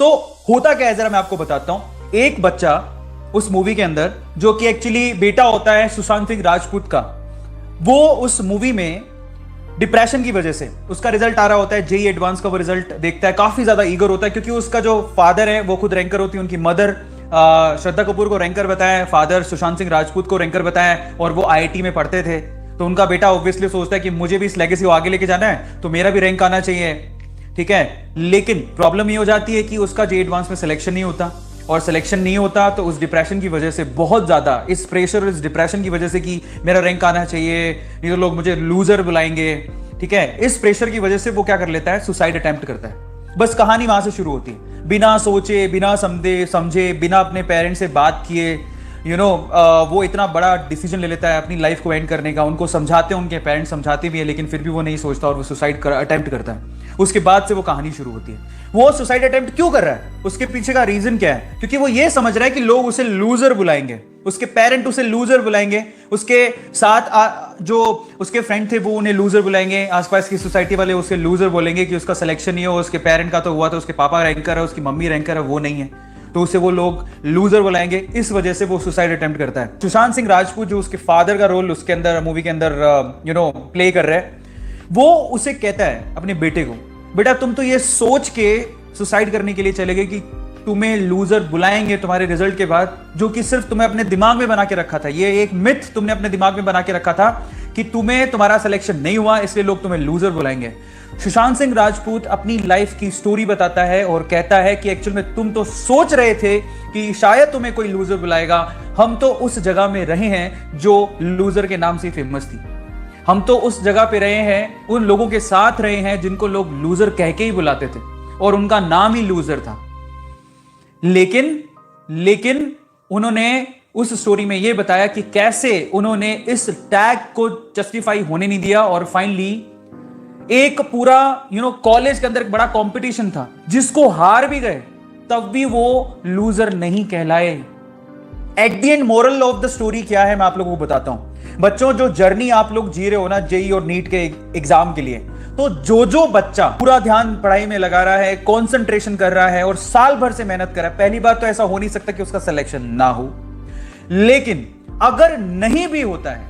तो होता क्या है जरा मैं आपको बताता हूं। एक बच्चा उस मूवी के अंदर, जो कि एक्चुअली बेटा होता है सुशांत सिंह राजपूत का, वो उस मूवी में डिप्रेशन की वजह से, उसका रिजल्ट आ रहा होता है जेई एडवांस का, वो रिजल्ट देखता है, काफी ज्यादा ईगर होता है, क्योंकि उसका जो फादर है वो खुद रैंकर होती है, उनकी मदर श्रद्धा कपूर को रैंकर बताया, फादर सुशांत सिंह राजपूत को रैंकर बताया, और वो आईआईटी में पढ़ते थे। तो उनका बेटा ऑब्वियसली सोचता है कि मुझे भी इस लेगेसी को आगे लेके जाना है, तो मेरा भी रैंक आना चाहिए, ठीक है। लेकिन प्रॉब्लम ये हो जाती है कि उसका जे एडवांस में सिलेक्शन नहीं होता, और सिलेक्शन नहीं होता तो उस डिप्रेशन की वजह से, बहुत ज्यादा इस प्रेशर, इस डिप्रेशन की वजह से कि मेरा रैंक आना चाहिए, नहीं तो लोग मुझे लूजर बुलाएंगे, ठीक है, इस प्रेशर की वजह से वो क्या कर लेता है, सुसाइड अटेम्प्ट करता है। बस कहानी वहां से शुरू होती है, बिना सोचे, बिना समझे, बिना अपने पेरेंट्स से बात किए, वो इतना बड़ा डिसीजन ले लेता है अपनी लाइफ को एंड करने का। उनको समझाते हैं, उनके पेरेंट्स समझाते भी है, लेकिन फिर भी वो नहीं सोचता और वो सुसाइड अटेम्प्ट करता है। उसके बाद से वो कहानी शुरू होती है। वो सुसाइड अटेम्प्ट क्यों कर रहा है, उसके पीछे का रीजन क्या है? क्योंकि वो ये समझ रहा है कि लोग उसे लूजर बुलाएंगे, उसके पेरेंट उसे लूजर बुलाएंगे, उसके साथ जो उसके फ्रेंड थे वो उन्हें लूजर बुलाएंगे, आसपास की सोसाइटी वाले उसे लूजर बोलेंगे कि उसका सिलेक्शन नहीं हो, उसके पेरेंट का तो हुआ, तो उसके पापा रैंकर है, उसकी मम्मी रैंकर है, वो नहीं है, तो उसे वो लोग लूजर बुलाएंगे। इस वजह से वो सुसाइड अटेम्प्ट करता है। सुशांत सिंह राजपूत जो उसके फादर का रोल उसके अंदर, मूवी के अंदर प्ले कर रहा है, वो उसे कहता है अपने बेटे को, बेटा तुम तो ये सोच के सुसाइड करने के लिए चले गए कि तुम्हें लूजर बुलाएंगे तुम्हारे रिजल्ट के बाद, जो कि सिर्फ तुम्हें अपने दिमाग में बना के रखा था, ये एक मिथ तुमने अपने दिमाग में बना के रखा था कि तुम्हारा सिलेक्शन नहीं हुआ इसलिए लोग तुम्हें लूजर बुलाएंगे। सुशांत सिंह राजपूत अपनी लाइफ की स्टोरी बताता है और कहता है कि एक्चुअल में तुम तो सोच रहे थे कि शायद तुम्हें कोई लूजर बुलाएगा, हम तो उस जगह में रहे हैं जो लूजर के नाम से फेमस थी, हम तो उस जगह पे रहे हैं, उन लोगों के साथ रहे हैं जिनको लोग लूजर कह के ही बुलाते थे और उनका नाम ही लूजर था। लेकिन उन्होंने उस स्टोरी में यह बताया कि कैसे उन्होंने इस टैग को जस्टिफाई होने नहीं दिया, और फाइनली एक पूरा कॉलेज के अंदर एक बड़ा कंपटीशन था जिसको हार भी गए, तब भी वो लूजर नहीं कहलाए। At the end moral of the story क्या है मैं आप लोगों को बताता हूं। बच्चों, जो जर्नी आप लोग जी रहे हो ना जेई और नीट के एग्जाम के लिए, तो जो बच्चा पूरा ध्यान पढ़ाई में लगा रहा है, कंसंट्रेशन कर रहा है और साल भर से मेहनत कर रहा है, पहली बात तो ऐसा हो नहीं सकता कि उसका सिलेक्शन ना हो, लेकिन अगर नहीं भी होता है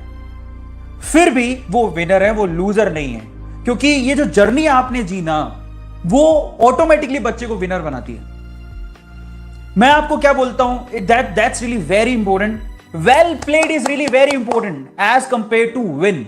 फिर भी वो विनर है, वो लूजर नहीं है। क्योंकि ये जो जर्नी आपने जी ना, वो ऑटोमेटिकली बच्चे को विनर बनाती है। मैं आपको क्या बोलता हूं, that's really very important. Well played is really very important as compare to win.